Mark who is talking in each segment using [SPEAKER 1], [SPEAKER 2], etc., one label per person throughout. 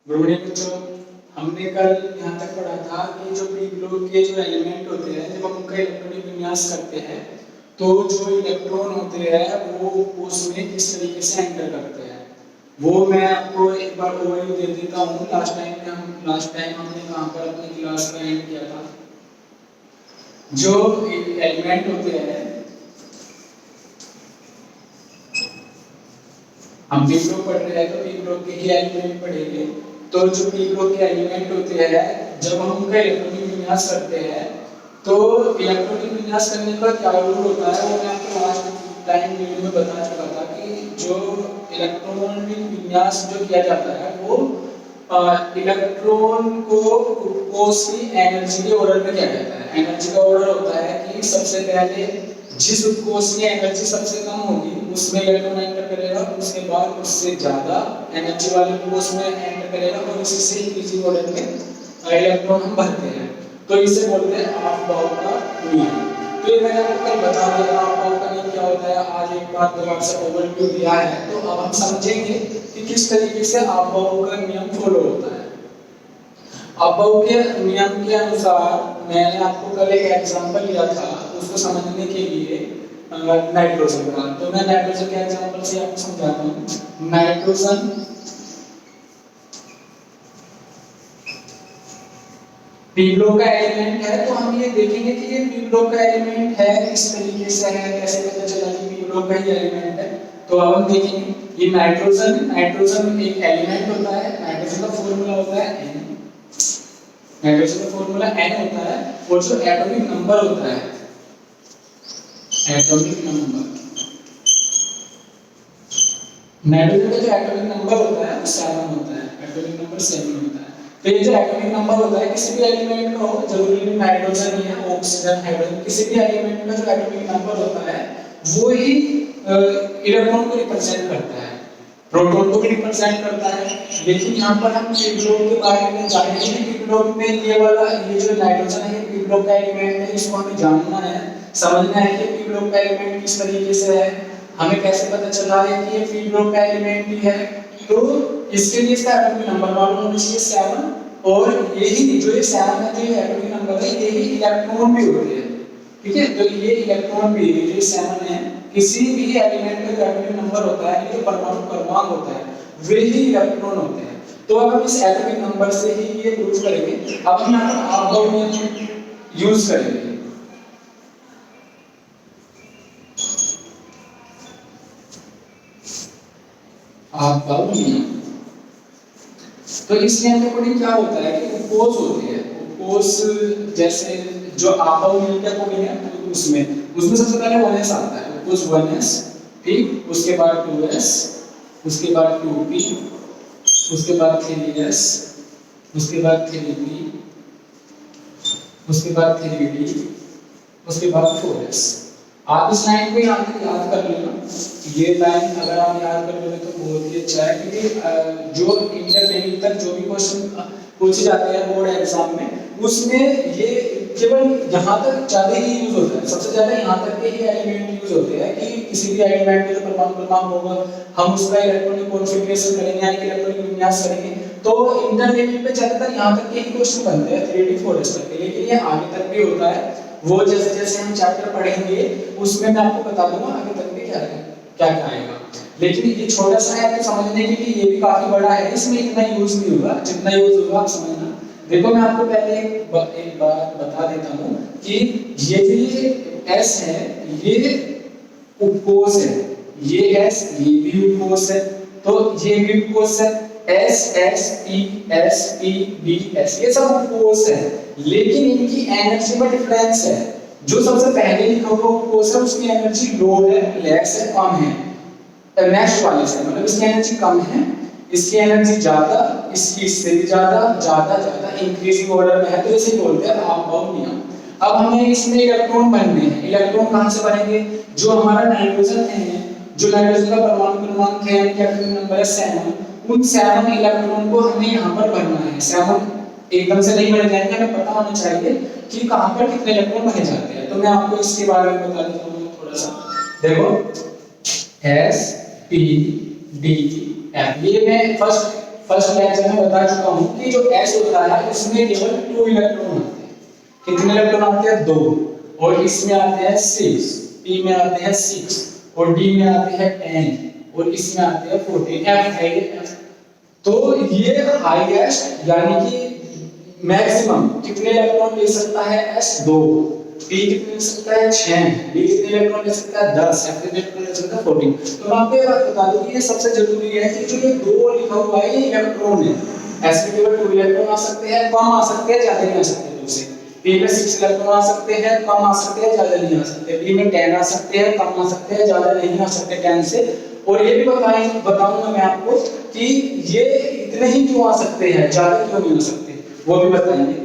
[SPEAKER 1] Good morning बच्चों। हमने कल यहाँ तक पढ़ा था कि जो पी ग्रुप के जो एलिमेंट होते हैं जब हम उनका इलेक्ट्रॉनिक विन्यास करते हैं तो जो इलेक्ट्रॉन होते हैं वो उसमें किस तरीके से एंटर करते हैं वो मैं आपको एक बार ओवरव्यू दे देता हूँ। लास्ट टाइम हमने कहाँ पर अपनी क्लास का एंड किया था। जो एलिमेंट होते हैं हम पी ग्रुप पढ़ रहे हैं तो पी ग्रुप के ही एलिमेंट पढ़ेंगे। तो जो पी ग्रुप के एलिमेंट होते हैं जब हम उनका इलेक्ट्रॉनिक विन्यास करते हैं तो इलेक्ट्रॉनिक विन्यास करने का क्या रूल होता है वो मैं आपको लास्ट टाइम वीडियो में बता चुका था कि जो इलेक्ट्रॉनिक विन्यास जो किया जाता है वो इलेक्ट्रॉन को ग्लूकोज की एनर्जी के ऑर्डर में किया जाता है। एनर्जी का ऑर्डर होता है कि सबसे पहले जिस ग्लूकोज की एनर्जी सबसे कम होगी उसमें इलेक्ट्रॉन एंटर करेगा, उसके बाद उससे ज्यादा एनर्जी वाले ग्लूकोज में एंटर करेगा और इसी से इंक्रीजिंग ऑर्डर में इलेक्ट्रॉन हम भरते हैं। तो इसे बोलते हैं आपबाउ का नियम। तो ये मैंने आपको कल बता दिया आपबाउ का नियम क्या होता है। आज एक बार दोबारा से ओवरव्यू दिया है तो अब हम समझेंगे कि किस तरीके से आपबाउ का नियम फॉलो होता है। आपबाउ के नियम के अनुसार मैंने आपको कल एक एग्जांपल लिया था उसको समझने के लिए नाइट्रोजन का। तो मैं नाइट्रोजन के एग्जांपल से आपको समझाता हूँ। नाइट्रोजन पी ग्रुप का एलिमेंट है तो हम ये देखेंगे कि ये पी ग्रुप का एलिमेंट है किस तरीके से है, कैसे पता चला कि पी ग्रुप का ही एलिमेंट है। तो अब हम देखेंगे ये नाइट्रोजन एक एलिमेंट होता है। नाइट्रोजन का फॉर्मूला होता है N। नाइट्रोजन का फॉर्मूला N होता है और जो एटॉमिक नंबर होता है एटॉमिक नंबर नाइट्रोजन का जो एटॉमिक नंबर होता है वो 7 होता है। एटॉमिक नंबर 7 होता है। तो ये जो एटॉमिक नंबर होता है किसी भी एलिमेंट का हो, जरूरी नहीं नाइट्रोजन ही है, ऑक्सीजन, हाइड्रोजन, किसी भी एलिमेंट का जो एटॉमिक नंबर होता है वो ही इलेक्ट्रॉन को रिप्रेजेंट करता है, प्रोटॉन को भी रिप्रेजेंट करता है। लेकिन यहाँ पर हम पी ग्रुप के बारे में जानेंगे। पी ग्रुप में ये जो नाइट्रोजन है ये पी ग्रुप का एलिमेंट है, इसको हमें जानना है, समझना है कि पी ग्रुप का एलिमेंट किस तरीके से है, हमें कैसे पता चला है कि ये पी ग्रुप का एलिमेंट ही है। तो इसके लिए इसका एटॉमिक नंबर मालूम होना चाहिए 7 और यही जो ये 7 है जो ये एटॉमिक नंबर है यही इलेक्ट्रॉन भी होते हैं। ठीक है, तो ये इलेक्ट्रॉन भी जो 7 है किसी भी एलिमेंट का जो एटॉमिक नंबर होता है ये परमाणु क्रमांक होता है वे ही इलेक्ट्रॉन होते हैं। तो अब हम इस एटॉमिक नंबर से ही ये प्रूव करेंगे। अब हम यहाँ पर आपबाउ नियम यूज करेंगे। आपबाउ नियम तो इस नियम के अकॉर्डिंग क्या होता है कि ग्लूकोज होती है, ग्लूकोज जैसे जो आपबाउ नियम के अकॉर्डिंग है तो उसमें सबसे पहले 1s आता है, ग्लूकोज 1s, ठीक, उसके बाद 2s, उसके बाद 2p, उसके बाद 3s, उसके बाद 3p, उसके बाद 3d, उसके बाद 4s। आप इस लाइन को याद कर लेना। ये लाइन अगर आप याद कर लोगे तो बहुत ही अच्छा है क्योंकि जो इंटरमीडिएट तक जो भी क्वेश्चन पूछे जाते हैं बोर्ड एग्जाम में उसमें ये केवल यहाँ तक ज्यादा ही यूज होता है। सबसे ज्यादा यहाँ तक के ही एलिमेंट यूज होते हैं कि किसी भी एलिमेंट में जो परमाणु क्रमांक होगा हम उसका इलेक्ट्रॉनिक कॉन्फ़िगरेशन करेंगे यानी कि इलेक्ट्रॉनिक विन्यास करेंगे। तो इंटरमीडिएट पे ज्यादातर यहाँ तक के ही क्वेश्चन बनते हैं 3D 4S तक के, लेकिन ये आगे तक भी होता है। वो जैसे जैसे हम चैप्टर पढ़ेंगे उसमें मैं आपको बता दूंगा आगे तक भी क्या आएगा। लेकिन ये छोटा सा है तो समझने के लिए ये भी काफी बड़ा है, इसमें इतना यूज नहीं होगा जितना यूज होगा आप समझना। देखो मैं आपको पहले एक बात बता देता हूँ कि ये जो S है ये उपकोष है, ये S ये भी उपकोष है, तो ये भी उपकोष है। S S P S P B S ये सब उपकोष है, लेकिन इनकी एनर्जी में डिफरेंस है। जो सबसे पहले लिखा हुआ उपकोष है उसकी एनर्जी लो है, रिलैक्स है, कम है नेक्स्ट वाले से, मतलब इसकी एनर्जी कम है, इसकी एनर्जी ज्यादा, इसकी इससे भी ज्यादा इंक्रीजिंग ऑर्डर में है। तो इसे बोलते हैं आपबाउ नियम। अब हमें इसमें इलेक्ट्रॉन बनने हैं। इलेक्ट्रॉन कहां से बनेंगे? जो हमारा नाइट्रोजन है, जो नाइट्रोजन का परमाणु क्रमांक है यानी कि एटॉमिक नंबर है 7, उन 7 इलेक्ट्रॉन को हमें यहां पर भरना है। 7 एकदम से नहीं भरे जाएंगे, हमें पता होना चाहिए कि कहां पर कितने इलेक्ट्रॉन भरे जाते हैं। तो मैं आपको इसके बारे में बता देता हूं थोड़ा सा। देखो S P D F ये मैं फर्स्ट फर्स्ट लेक्चर में बता चुका हूं कि जो s होता है उसमें केवल 2 इलेक्ट्रॉन आते हैं। कितने इलेक्ट्रॉन आते हैं? 2। और इसमें आते हैं 6, p में आते हैं 6 और d में आते हैं 10 और इसमें आते हैं 14। f है ये f। तो ये हाईएस्ट यानी कि मैक्सिमम कितने इलेक्ट्रॉन ले सकता है? s 2। p कितने ले सकता है? 6। d कितने इलेक्ट्रॉन ले सकता है? 10। f कितने इलेक्ट्रॉन ले सकता है? 14। तो मैं आपको ये बात बता दूं कि ये सबसे जरूरी है कि जो ये 2 लिखा हुआ है ये इलेक्ट्रॉन है। s में केवल 2 इलेक्ट्रॉन आ सकते हैं, कम आ सकते हैं, ज्यादा नहीं आ सकते। दूसरे p में 6 इलेक्ट्रॉन आ सकते हैं, कम आ सकते हैं, ज्यादा नहीं आ सकते। d में 10 आ सकते हैं, कम आ सकते हैं, ज्यादा नहीं आ सकते 10 से। और ये भी बताऊंगा मैं आपको कि ये इतने ही क्यों आ सकते हैं, ज्यादा क्यों नहीं आ सकते, वो भी बताएंगे।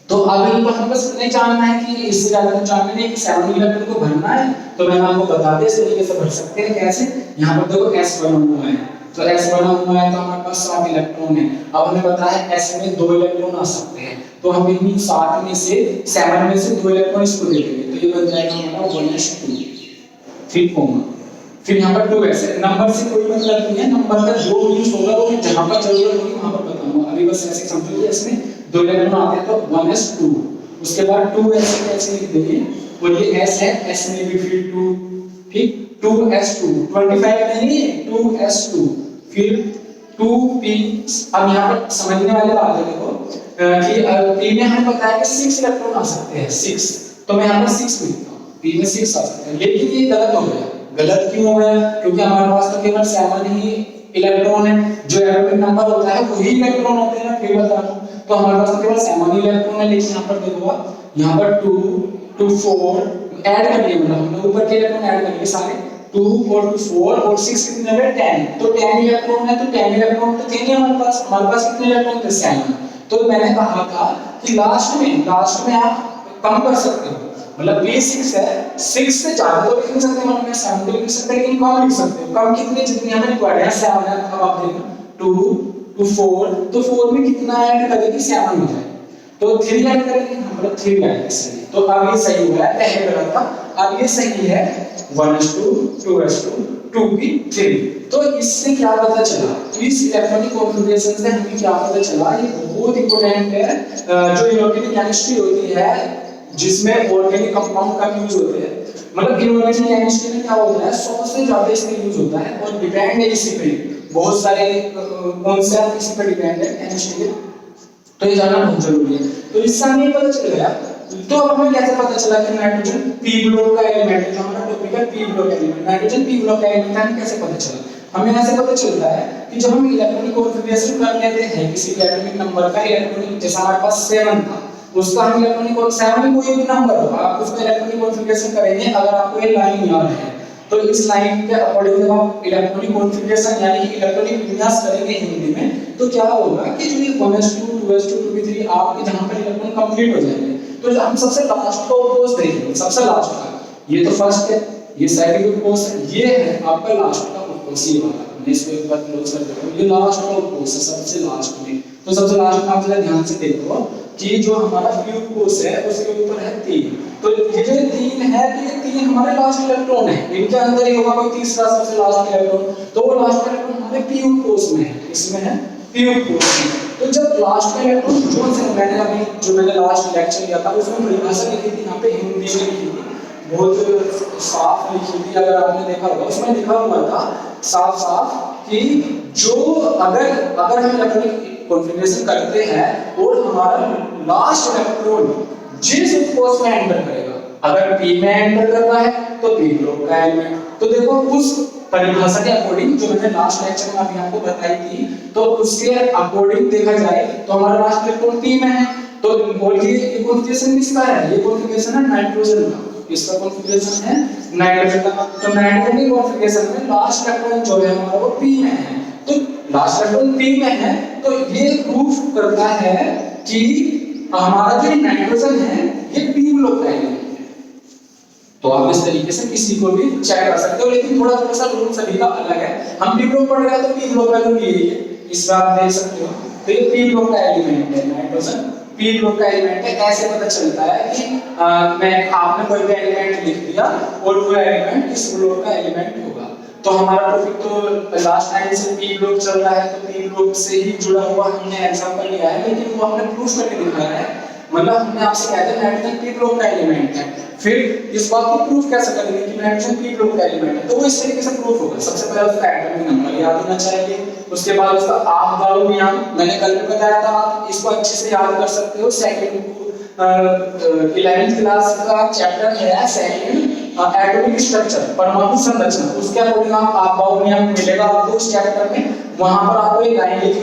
[SPEAKER 1] तो अभी तो हम बस इतना जानना है कि इससे ज्यादा कुछ जानना नहीं कि 7 इलेक्ट्रॉन को भरना है। तो मैंने आपको बता दिया इस तरीके से भर सकते हैं। कैसे? यहाँ पर देखो s बना हुआ है, तो s बना हुआ है तो हमारे पास 7 इलेक्ट्रॉन है। अब हमें पता है s में 2 इलेक्ट्रॉन आ सकते हैं, तो हम इन 7 में से 2 इलेक्ट्रॉन इसको दे देंगे, तो ये बन जाएगा हमारा 1s2। ठीक होगा। फिर यहाँ पर 2s है। नंबर से कोई मतलब नहीं है, नंबर का जो यूज होगा वो जहां पर जरूरत होगी वहां पर बताऊंगा। अभी बस ऐसे समझो कि इसमें 2 इलेक्ट्रॉन आते हैं तो 1s2। उसके बाद 2s कैसे लिख देंगे? और ये s है, s में भी फिर 2। ठीक, 2s2 25 नहीं, 2s2। फिर 2p। अब यहाँ पर समझने वाली बात है देखो कि p में हमें पता है कि 6 इलेक्ट्रॉन आ सकते हैं, 6। तो मैं यहाँ पर 6 लिखता हूँ, p में 6 आ सकते हैं। लेकिन ये गलत हो गया। गलत क्यों हो गया? क्योंकि हमारे पास तो केवल 7 ही इलेक्ट्रॉन है। जो एटॉमिक नंबर होता है वही इलेक्ट्रॉन होते हैं, फिर बता रहा हूं। तो हमारे पास तो केवल 7 ही इलेक्ट्रॉन है। लेकिन यहाँ पर देखो आप, यहाँ पर 2 2 4 ऐड कर लिए, मतलब हमने ऊपर के इलेक्ट्रॉन ऐड कर लिए सारे। 2 4 2 4 और 6 कितने हो गए? 10। तो 10 इलेक्ट्रॉन है, तो 10 इलेक्ट्रॉन तो थे नहीं हमारे पास। हमारे पास कितने इलेक्ट्रॉन थे? 7। तो मैंने कहा था कि लास्ट में आप कम कर सकते हो, मतलब ये 6 है, 6 से ज्यादा तो लिख नहीं सकते, मतलब मैं 7 भी लिख सकते, लेकिन कम लिख सकते हो। कम कितने? जितने हमें रिक्वायर्ड है 7 है। अब आप देखो 2 2 4, तो 4 में कितना ऐड करेंगे? 7 हो जाए, तो 3 ऐड करेंगे, मतलब 3 आएगा सही। तो अब ये सही हुआ है, पहले गलत था, अब ये सही है। 1s2 2s2 2p3। तो इससे क्या पता चला? इस इलेक्ट्रॉनिक कॉन्फ़िगरेशन से हमें क्या पता चला? ये बहुत इंपॉर्टेंट है। जो इनऑर्गेनिक केमिस्ट्री होती है जिसमें ऑर्गेनिक कंपाउंड का यूज होते हैं, मतलब इनऑर्गेनिक केमिस्ट्री में क्या होता है, सबसे ज्यादा इसका यूज होता है और डिपेंड है इसी पे। बहुत सारे कॉन्सेप्ट इसी पर डिपेंड है केमिस्ट्री के, तो ये जानना बहुत जरूरी है। तो इससे हमें पता चल गया। तो अब हमें कैसे पता चला कि नाइट्रोजन p ब्लॉक का एलिमेंट है? जो हमारा टॉपिक है p block element, nitrogen p block का एलिमेंट है। कैसे पता चला? हमें ऐसे पता चलता है कि जब हम इलेक्ट्रॉनिक कॉन्फ़िगरेशन कर लेते हैं किसी एटॉमिक नंबर का, इलेक्ट्रॉनिक जैसा हमारे पास 7 था, उसका हम इलेक्ट्रॉनिक और 7 में कोई भी नंबर हो, आप उसका इलेक्ट्रॉनिक कॉन्फ़िगरेशन करेंगे। अगर आपको ये लाइन याद है तो इस लाइन के अकॉर्डिंग जब आप इलेक्ट्रॉनिक कॉन्फ़िगरेशन यानी कि इलेक्ट्रॉनिक विन्यास करेंगे हिंदी में, तो क्या होगा कि जो ये 1s2 2s2 2p3 आपके जहां पर इलेक्ट्रॉन कंप्लीट हो जाएंगे, तो हम सबसे लास्ट का पोज देखेंगे। सबसे लास्ट का, ये तो फर्स्ट है, ये सेकंड पोज है, ये है आपका लास्ट का पोज। ये वाला मैं इसको एक बार क्लोज कर देता हूं, ये लास्ट का पोज है, सबसे लास्ट में। तो सबसे लास्ट में आप जरा ध्यान से देखो कि जो हमारा फ्यूज कोर्स है उसके ऊपर है 3। तो ये जो 3 है, तो ये 3 हमारे लास्ट इलेक्ट्रॉन है। इनके अंदर ही होगा कोई तीसरा सबसे लास्ट इलेक्ट्रॉन, तो वो लास्ट इलेक्ट्रॉन हमारे फ्यूज कोर्स में है। इसमें है फ्यूज कोर्स में। तो जब लास्ट का इलेक्ट्रॉन कौन सा, मैंने अभी जो मैंने लास्ट लेक्चर लिया था उसमें परिभाषा लिखी थी, यहाँ पे हिंदी में लिखी थी, बहुत साफ लिखी थी। अगर आपने देखा होगा उसमें लिखा हुआ था साफ साफ कि जो अगर हम इलेक्ट्रॉनिक कॉन्फ़िगरेशन करते हैं और हमारा लास्ट इलेक्ट्रॉन जिस कोर्स में एंटर करेगा, अगर p में एंटर करना है तो p ब्लॉक का एलिमेंट। तो देखो उस परिभाषा के अकॉर्डिंग जो मैंने लास्ट लेक्चर में अभी आपको बताई थी, तो उसके अकॉर्डिंग देखा जाए तो हमारा लास्ट इलेक्ट्रॉन p में है। तो और ये कॉन्फ़िगरेशन किसका है? ये कॉन्फ़िगरेशन है नाइट्रोजन का। इसका कॉन्फ़िगरेशन है नाइट्रोजन का। तो नाइट्रोजन की कॉन्फ़िगरेशन में लास्ट इलेक्ट्रॉन जो है हमारा वो p में है। तो लास्ट इलेक्ट्रॉन p में है, तो ये प्रूफ करता है कि हमारा जो नाइट्रोजन है ये p ब्लॉक का एलिमेंट है। तो आप इस तरीके से किसी को भी चेक कर सकते हो, लेकिन थोड़ा सा रूल सभी का अलग है। हम p ब्लॉक पढ़ रहे हैं तो p ब्लॉक का रूल यही है, इस बार आप देख सकते हो। तो ये p ब्लॉक का एलिमेंट है, नाइट्रोजन p ब्लॉक का एलिमेंट है। ऐसे पता चलता है कि मैं आपने कोई भी एलिमेंट लिख दिया और वो एलिमेंट किस ब्लॉक का एलिमेंट होगा। तो हमारा टॉपिक तो लास्ट टाइम से पी ब्लॉक चल रहा है, तो पी ब्लॉक से ही जुड़ा हुआ हमने एग्जांपल लिया है, लेकिन वो हमने प्रूफ करके दिखाया है। मतलब हमने आपसे कहते हैं नाइट्रोजन पी ब्लॉक का एलिमेंट है, फिर इस बात को प्रूफ कैसे करेंगे कि नाइट्रोजन पी ब्लॉक का एलिमेंट है, तो वो इस तरीके से प्रूफ होगा। सबसे पहले उसका एटॉमिक नंबर याद होना चाहिए, उसके बाद उसका आफ-बाउ नियम, मैंने कल भी बताया था, आप इसको अच्छे से याद कर सकते हो। सेकंड 11th क्लास का चैप्टर है सेकंड एटॉमिक स्ट्रक्चर, परमाणु संरचना, उसके अकॉर्डिंग आप आफ-बाउ नियम मिलेगा आपको उस चैप्टर में, वहां पर आपको एक लाइन लिखी